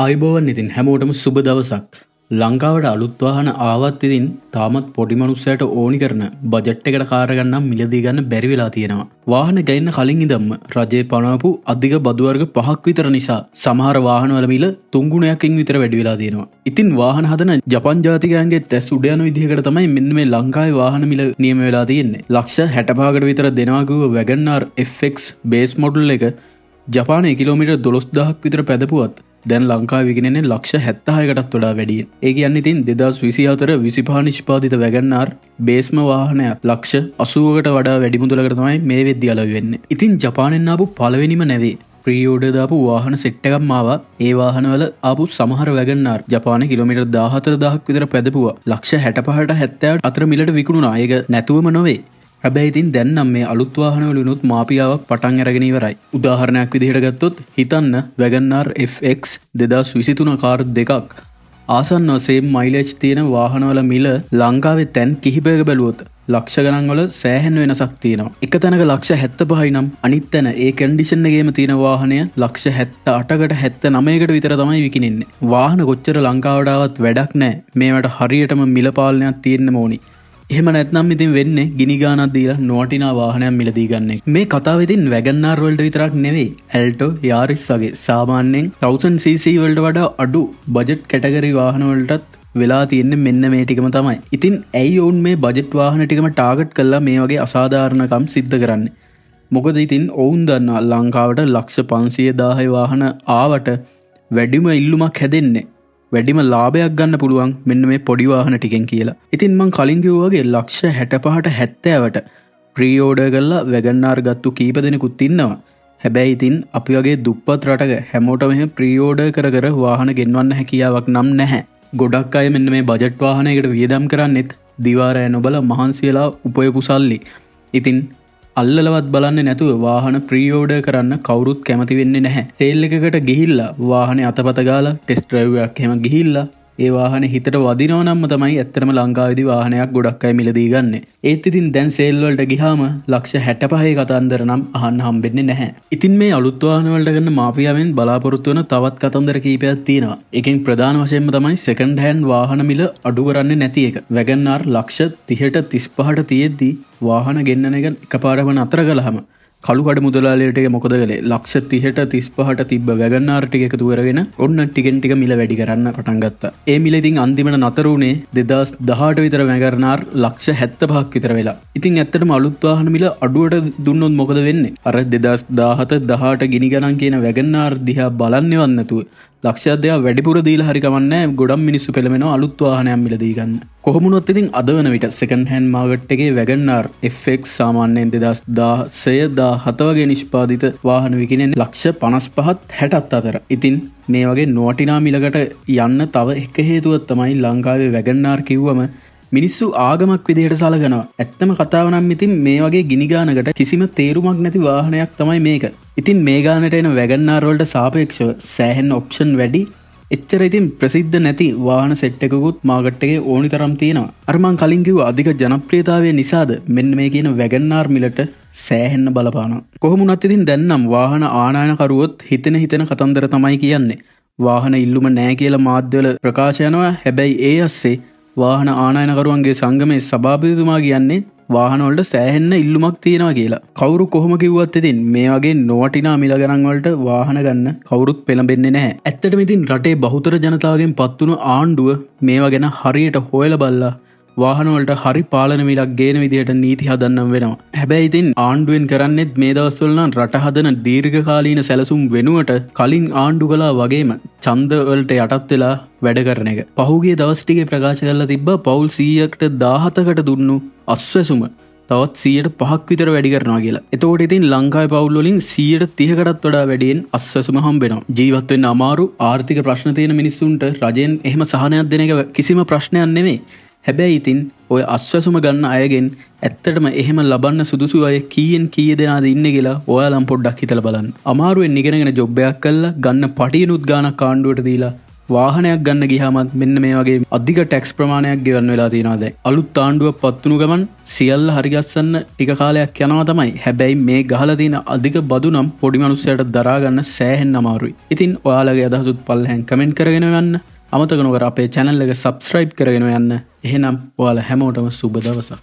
ආයුබෝවන් ඉතින් හැමෝටම සුබ දවසක්. ලංකාවට අලුත් වාහන ආවත් ඉතින් තාමත් පොඩි මනුස්සයට ඕනි කරන බජට් එකට කාර් ගන්න මිලදී ගන්න බැරි වෙලා තියෙනවා. වාහන ගන්න කලින් ඉඳන්ම රජයේ පනවපු අධික බදු වර්ග 5ක් විතර නිසා සමහර වාහන වල මිල 3 ගුණයකින් විතර වැඩි වෙලා තියෙනවා. ඉතින් වාහන හදන ජපන් ජාතිකයන්ගේ තැස් උඩ යන විදිහකට තමයි මෙන්න මේ ලංකාවේ වාහන මිල නියම වෙලා තියෙන්නේ. ලක්ෂ 65කට විතර දෙනවා කිව්ව WagonR FX බේස් මොඩල් එක ජපානයේ කිලෝමීටර් 12000ක් විතර පැදපුවත් දැන් ලංකාවේ විකිනෙන්නේ ලක්ෂ 76කටත් වඩා වැඩියි. ඒ කියන්නේ ඉතින් 2024 25 නිෂ්පාදිත WagonR බේස්ම වාහනයක් ලක්ෂ 80කට වඩා වැඩි මුදලකට තමයි මේ වෙද්දී අලවි වෙන්නේ. ඉතින් ජපානයෙන් ආපු පළවෙනිම නැවේ ප්‍රී ඕඩර් දාපු වාහන සෙට් එකක් ආවා. ඒ වාහනවල ආපු සමහර WagonR ජපානයේ කිලෝමීටර් 14000ක් විතර පැදපුවා. ලක්ෂ 65ට 70ට අතර මිලට විකුණුණා. ඒක නැතුවම නොවේ. හැබැයි ඉතින් දැන් නම් මේ අලුත් වාහනවලුනුත් මාපියාවක් පටන් අරගෙන ඉවරයි. උදාහරණයක් විදිහට ගත්තොත් හිතන්න WagonR FX 2023 කාර් දෙකක් ආසන්න වශයෙන් මයිලේජ් තියෙන වාහනවල මිල ලංකාවේ තැන් කිහිපයක බැලුවොත් ලක්ෂ ගණන් වල සෑහෙන වෙනසක් තියෙනවා. එක තැනක ලක්ෂ 75යි නම් අනිත් තැන ඒ කන්ඩිෂන් එකේම තියෙන වාහනය ලක්ෂ 78කට 79කට විතර තමයි විකිනෙන්නේ. වාහන කොච්චර ලංකාවට ආවත් වැඩක් නැහැ. මේවට හරියටම මිල පාලනයක් තියෙන්න ඕනි. එහෙම නැත්නම් ඉතින් වෙන්නේ ගිනි ගානක් දීලා නොවටිනා වාහනයක් මිලදී ගන්න එක. මේ කතාව ඉතින් WagonR වලට විතරක් නෙවෙයි. Alto, Yaris වගේ සාමාන්‍යයෙන් 1000cc වලට වඩා අඩු බජට් කැටගරි වාහන වලටත් වෙලා තියෙන්නේ මෙන්න මේ ටිකම තමයි. ඉතින් ඇයි ඔවුන් මේ බජට් වාහන ටිකම ටාගට් කරලා මේ වගේ අසාධාරණකම් සිද්ධ කරන්නේ? මොකද ඉතින් ඔවුන් දන්නා ලංකාවට ලක්ෂ 510 වාහන ආවට වැඩිම ඉල්ලුමක් හැදෙන්නේ වැඩිම ලාභයක් ගන්න පුළුවන් මෙන්න මේ පොඩි වාහන ටිකෙන් කියලා. ඉතින් මං කලින් කිව්වා වගේ ලක්ෂ 65ට 70ට ප්‍රී ඕඩර් කරලා WagonR ගත්තු කීප දෙනෙකුත් ඉන්නවා. හැබැයි ඉතින් අපි වගේ දුප්පත් රටක හැමෝටම එහෙම ප්‍රී ඕඩර් කර වාහන ගෙන්වන්න හැකියාවක් නම් නැහැ. ගොඩක් අය මෙන්න මේ බජට් වාහනයකට වියදම් කරන්නෙත් දිවාරය නොබල මහන්සි වෙලා උපයපු සල්ලි. ඉතින් අල්ලලවත් බලන්නේ නැතුව වාහන ප්‍රී ඕඩර් කරන්න කවුරුත් කැමති වෙන්නේ නැහැ. සේල් එකකට ගිහිල්ලා වාහනේ අතපත ගාලා ටෙස්ට් ඩ්‍රයිව් එකක් එහෙම ගිහිල්ලා ඒ වාහනේ හිතට වදිනව නම්ම තමයි ඇත්තටම ලංකාවේදී වාහනයක් ගොඩක් අය මිලදී ගන්නෙ. ඒත් ඉතින් දැන් සේල් වලට ගිහාම ලක්ෂ 65 කතන්දර නම් අහන්න හම්බෙන්නේ නැහැ. ඉතින් මේ අලුත් වාහන වලට ගන්න මාපියාවෙන් බලාපොරොත්තු වෙන තවත් කතන්දර කීපයක් තියෙනවා. එකෙන් ප්‍රධාන වශයෙන්ම තමයි සෙකන්ඩ් හෑන්ඩ් වාහන මිල අඩු කරන්නේ නැති එක. WagonR ලක්ෂ 30ට 35ට තියෙද්දි වාහන ගෙන්නන එක එකපාරම නතර කළාම කළු කඩ මුදලාලියට එක මොකද කළේ? ලක්ෂ 30ට 35ට තිබ්බ WagonR ටික එකතු කරගෙන ඔන්න ටිකෙන් ටික මිල වැඩි කරන්න පටන් ගත්තා. ඒ මිල ඉතින් අන්තිමට නතර වුණේ 2018 විතර WagonR ලක්ෂ 75ක් විතර වෙලා. ඉතින් ඇත්තටම අලුත් වාහන මිල අඩුවට දුන්නොත් මොකද වෙන්නේ? අර 2017 18 ගිනි ගණන් කියන WagonR දිහා බලන්නේවත් නැතුව ලක්ෂයක් දෙක වැඩිපුර දීලා හරි කමන්නේ ගොඩක් මිනිස්සු පෙළමෙනවා අලුත් වාහනයක් මිලදී ගන්න. කොහොම වුණත් ඉතින් අද වෙන විට සෙකන්ඩ් හෑන්ඩ් මාකට් එකේ WagonR FX සාමාන්‍යයෙන් 2016 17 වගේ නිෂ්පාදිත වාහන විකිනෙන්නේ ලක්ෂ 55ත් 60ත් අතර. ඉතින් මේ වගේ නොවටිනා මිලකට යන්න තව එක හේතුවක් තමයි ලංකාවේ WagonR කිව්වම මිනිස්සු ආගමක් විදිහට සලකනවා. ඇත්තම කතාව නම් ඉතින් මේ වගේ ගිනි ගානකට කිසිම තේරුමක් නැති වාහනයක් තමයි මේක. ඉතින් මේ ගානට එන WagonR වලට සාපේක්ෂව සෑහෙන ඔප්ෂන් වැඩි. එච්චර ඉතින් ප්‍රසිද්ධ නැති වාහන සෙට් එකකුත් මාකට් එකේ ඕනි තරම් තියෙනවා. අර මං කලින් කිව්ව අධික ජනප්‍රියතාවය නිසාද මෙන්න මේ කියන WagonR මිලට සෑහෙන්න බලපානවා. කොහොම වුණත් ඉතින් දැන් නම් වාහන ආනයනකරුවොත් හිතෙන කතන්දර තමයි කියන්නේ. වාහන ඉල්ලුම නැහැ කියලා මාධ්‍යවල ප්‍රකාශ යනවා. හැබැයි ඒ ඇස්සේ වාහන ආනයනකරුවන්ගේ සංගමේ සභාපතිතුමා කියන්නේ වාහන වලට සෑහෙන්න ඉල්ලුමක් තියෙනවා කියලා. කවුරු කොහොම කිව්වත් ඉතින් මේ වගේ නොවටිනා මිල ගණන් වලට වාහන ගන්න කවුරුත් පෙළඹෙන්නේ නැහැ. ඇත්තටම ඉතින් රටේ බහුතර ජනතාවගෙන් පත්වුණු ආණ්ඩුව මේවා ගැන හරියට හොයලා බලලා වාහන වලට හරි පාලන මිලක් ගේන විදිහට නීති හදන්නම් වෙනවා. හැබැයි ඉතින් ආණ්ඩුවෙන් කරන්නේත් මේ දවස්වල නම් රට හදන දීර්ඝකාලීන සැලසුම් වෙනුවට කලින් ආණ්ඩු කළා වගේම ඡන්ද වලට යටත් වෙලා වැඩ කරන එක. පහුගිය දවස් ටිකේ ප්‍රකාශ කරලා තිබ්බා පවුල් 100කට 17කට දුන්නු අස්වැසුම තවත් 105ක් විතර වැඩි කරනවා කියලා. එතකොට ඉතින් ලංකාවේ පවුල් වලින් 130කටත් වඩා වැඩියෙන් අස්වැසුම හම්බ වෙනවා. ජීවත් වෙන්න අමාරු ආර්ථික ප්‍රශ්න තියෙන මිනිස්සුන්ට රජෙන් එහෙම සහනයක් දෙන එක කිසිම ප්‍රශ්නයක් නෙමෙයි. හැබැයි ඉතින් ඔය අස්වැසුම ගන්න අයගෙන් ඇත්තටම එහෙම ලබන්න සුදුසු අය කීයෙන් කීය දෙනාද ඉන්නේ කියලා ඔයාලම් පොඩ්ඩක් හිතලා බලන්න. අමාරුවෙන් ඉගෙනගෙන ජොබ් එකක් කරලා ගන්න පටියනුත් ගානක් ආණ්ඩුවට දීලා වාහනයක් ගන්න ගියාමත් මෙන්න මේ වගේ අධික ටැක්ස් ප්‍රමාණයක් ගෙවන්න වෙලා තියෙනවා දැන්. අලුත් ආණ්ඩුව පත් වුණු ගමන් සියල්ල හරිගස්සන්න ටික කාලයක් යනවා තමයි. හැබැයි මේ ගහලා තියෙන අධික බදු නම් පොඩි මිනිස්සුන්ට දරා ගන්න සෑහෙන්න අමාරුයි. ඉතින් ඔයාලගේ අදහසුත් පල්ලෙහෙන් කමෙන්ට් කරගෙන යන්න. අමතක නොකර අපේ channel එක subscribe කරගෙන යන්න. එහෙනම් ඔයාලා හැමෝටම සුබ දවසක්.